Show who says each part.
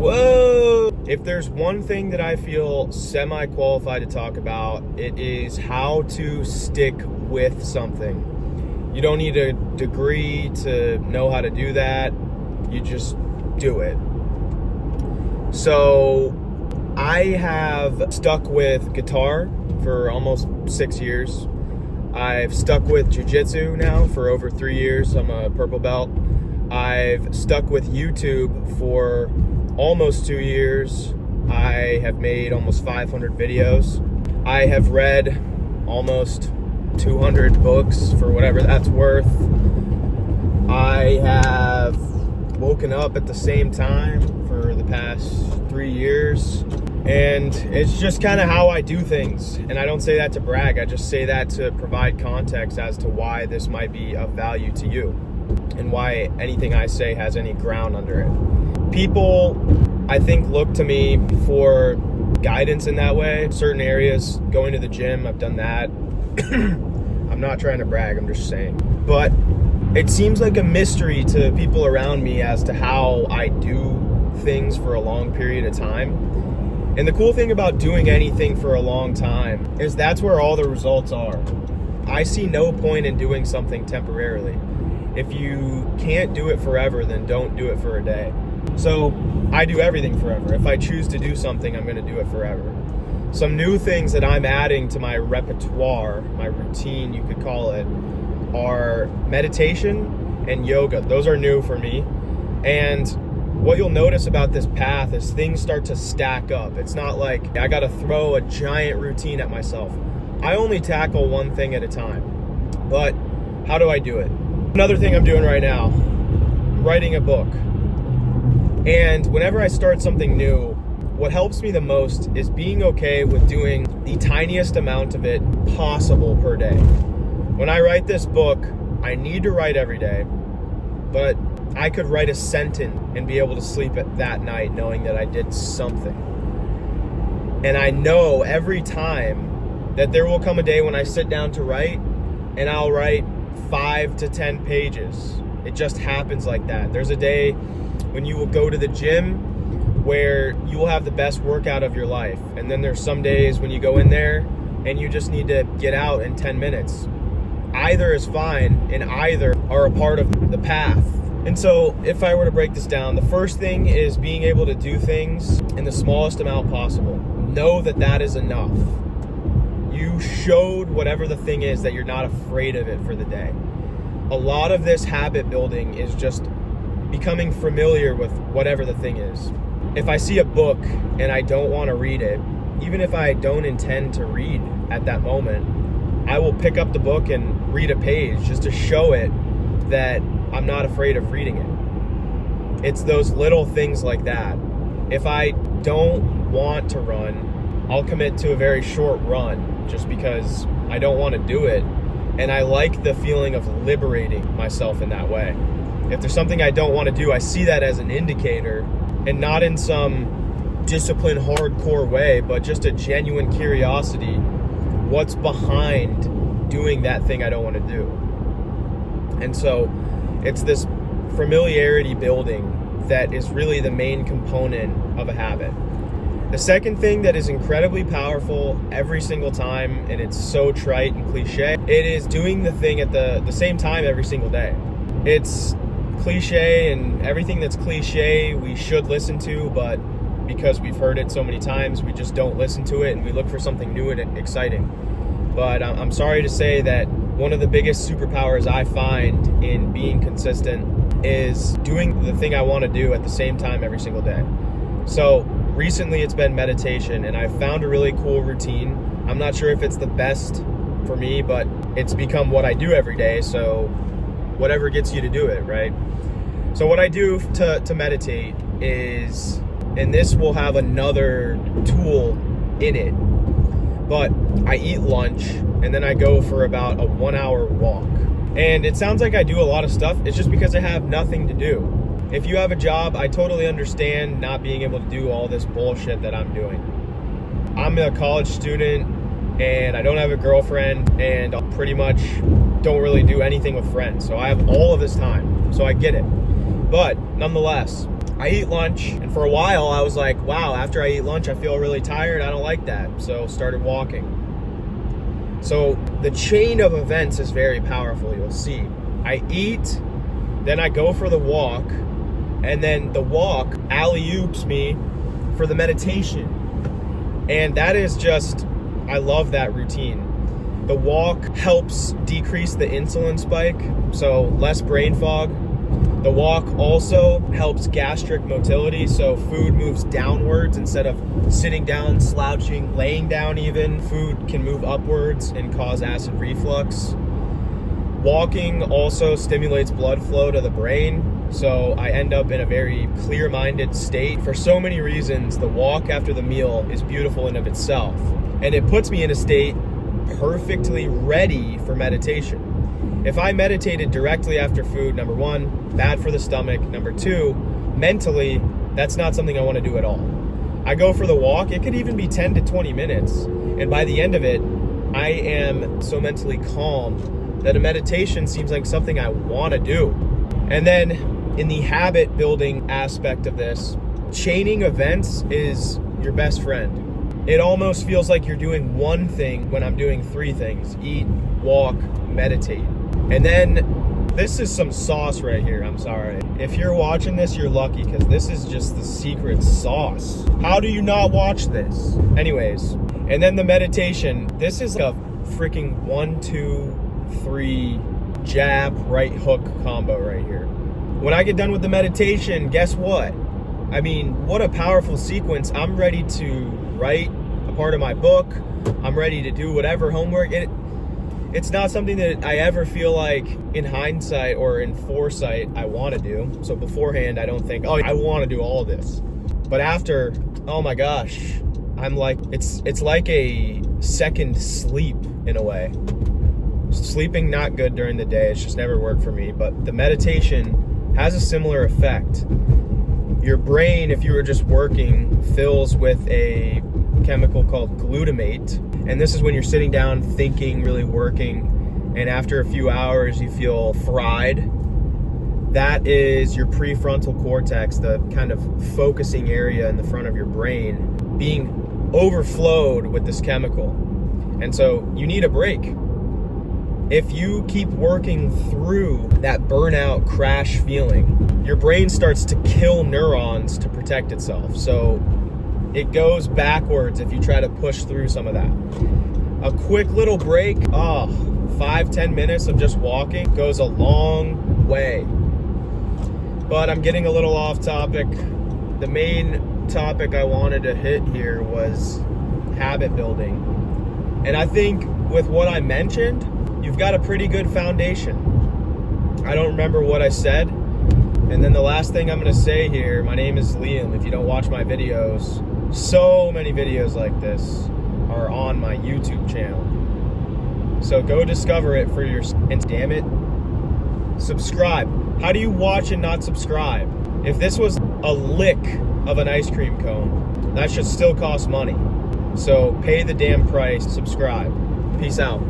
Speaker 1: Whoa! If there's one thing that I feel semi-qualified to talk about, it is how to stick with something. You don't need a degree to know how to do that. You just do it. So I have stuck with guitar for almost 6 years. I've stuck with jiu-jitsu now for over 3 years. I'm a purple belt. I've stuck with YouTube for almost 2 years. I have made almost 500 videos. I have read almost 200 books, for whatever that's worth. I have woken up at the same time for the past 3 years. And it's just kind of how I do things. And I don't say that to brag. I just say that to provide context as to why this might be of value to you and why anything I say has any ground under it. People, I think, look to me for guidance in that way. Certain areas, going to the gym, I've done that. I'm not trying to brag, I'm just saying. But it seems like a mystery to people around me as to how I do things for a long period of time. And the cool thing about doing anything for a long time is that's where all the results are. I see no point in doing something temporarily. If you can't do it forever, then don't do it for a day. So I do everything forever. If I choose to do something, I'm going to do it forever. Some new things that I'm adding to my repertoire, my routine, you could call it, are meditation and yoga. Those are new for me. And what you'll notice about this path is things start to stack up. It's not like I got to throw a giant routine at myself. I only tackle one thing at a time. But how do I do it? Another thing I'm doing right now, writing a book. And whenever I start something new, what helps me the most is being okay with doing the tiniest amount of it possible per day. When I write this book, I need to write every day, but I could write a sentence and be able to sleep at that night knowing that I did something. And I know every time that there will come a day when I sit down to write and I'll write 5 to 10 pages. It just happens like that. There's a day when you will go to the gym where you will have the best workout of your life. And then there's some days when you go in there and you just need to get out in 10 minutes. Either is fine and either are a part of the path. And so if I were to break this down, the first thing is being able to do things in the smallest amount possible. Know that that is enough. You showed whatever the thing is that you're not afraid of it for the day. A lot of this habit building is just becoming familiar with whatever the thing is. If I see a book and I don't want to read it, even if I don't intend to read at that moment, I will pick up the book and read a page just to show it that I'm not afraid of reading it. It's those little things like that. If I don't want to run, I'll commit to a very short run just because I don't want to do it. And I like the feeling of liberating myself in that way. If there's something I don't want to do, I see that as an indicator, and not in some disciplined, hardcore way, but just a genuine curiosity. What's behind doing that thing I don't want to do? And so it's this familiarity building that is really the main component of a habit. The second thing that is incredibly powerful every single time, and it's so trite and cliche, it is doing the thing at the same time every single day. It's cliche, and everything that's cliche we should listen to, but because we've heard it so many times, we just don't listen to it and we look for something new and exciting. But I'm sorry to say that one of the biggest superpowers I find in being consistent is doing the thing I want to do at the same time every single day. So recently it's been meditation, and I found a really cool routine. I'm not sure if it's the best for me, but it's become what I do every day, so whatever gets you to do it, right? So what I do to meditate is, and this will have another tool in it, but I eat lunch and then I go for about a 1 hour walk. And it sounds like I do a lot of stuff. It's just because I have nothing to do. If you have a job, I totally understand not being able to do all this bullshit that I'm doing. I'm a college student and I don't have a girlfriend, and I pretty much don't really do anything with friends. So I have all of this time. So I get it. But nonetheless, I eat lunch, and for a while I was like, wow, after I eat lunch I feel really tired. I don't like that. So started walking. So the chain of events is very powerful. You'll see. I eat, then I go for the walk, and then the walk alley-oops me for the meditation. And that is just, I love that routine. The walk helps decrease the insulin spike, so less brain fog. The walk also helps gastric motility, so food moves downwards instead of sitting down, slouching, laying down even. Food can move upwards and cause acid reflux. Walking also stimulates blood flow to the brain, so I end up in a very clear-minded state. For so many reasons, the walk after the meal is beautiful in of itself, and it puts me in a state perfectly ready for meditation. If I meditated directly after food, number one, bad for the stomach. Number two, mentally, that's not something I want to do at all. I go for the walk, it could even be 10 to 20 minutes. And by the end of it, I am so mentally calm that a meditation seems like something I want to do. And then in the habit building aspect of this, chaining events is your best friend. It almost feels like you're doing one thing when I'm doing three things: eat, walk, meditate. And then this is some sauce right here, I'm sorry. If you're watching this, you're lucky, because this is just the secret sauce. How do you not watch this? Anyways, and then the meditation, this is a freaking 1, 2, 3 jab, right hook combo right here. When I get done with the meditation, guess what? I mean, what a powerful sequence. I'm ready to write a part of my book. I'm ready to do whatever homework. It's not something that I ever feel like in hindsight or in foresight I want to do. So beforehand, I don't think, oh, I want to do all of this. But after, oh my gosh, I'm like, it's like a second sleep in a way. Sleeping not good during the day. It's just never worked for me. But the meditation has a similar effect. Your brain, if you were just working, fills with a chemical called glutamate. And this is when you're sitting down thinking, really working, and after a few hours you feel fried. That is your prefrontal cortex, the kind of focusing area in the front of your brain, being overflowed with this chemical. And so you need a break. If you keep working through that burnout crash feeling, your brain starts to kill neurons to protect itself. So it goes backwards if you try to push through some of that. A quick little break, 5-10 minutes of just walking goes a long way. But I'm getting a little off topic. The main topic I wanted to hit here was habit building. And I think with what I mentioned, you've got a pretty good foundation. I don't remember what I said. And then the last thing I'm going to say here, my name is Liam. If you don't watch my videos, so many videos like this are on my YouTube channel. So go discover it for your, and damn it, subscribe. How do you watch and not subscribe? If this was a lick of an ice cream cone, that should still cost money. So pay the damn price, subscribe. Peace out.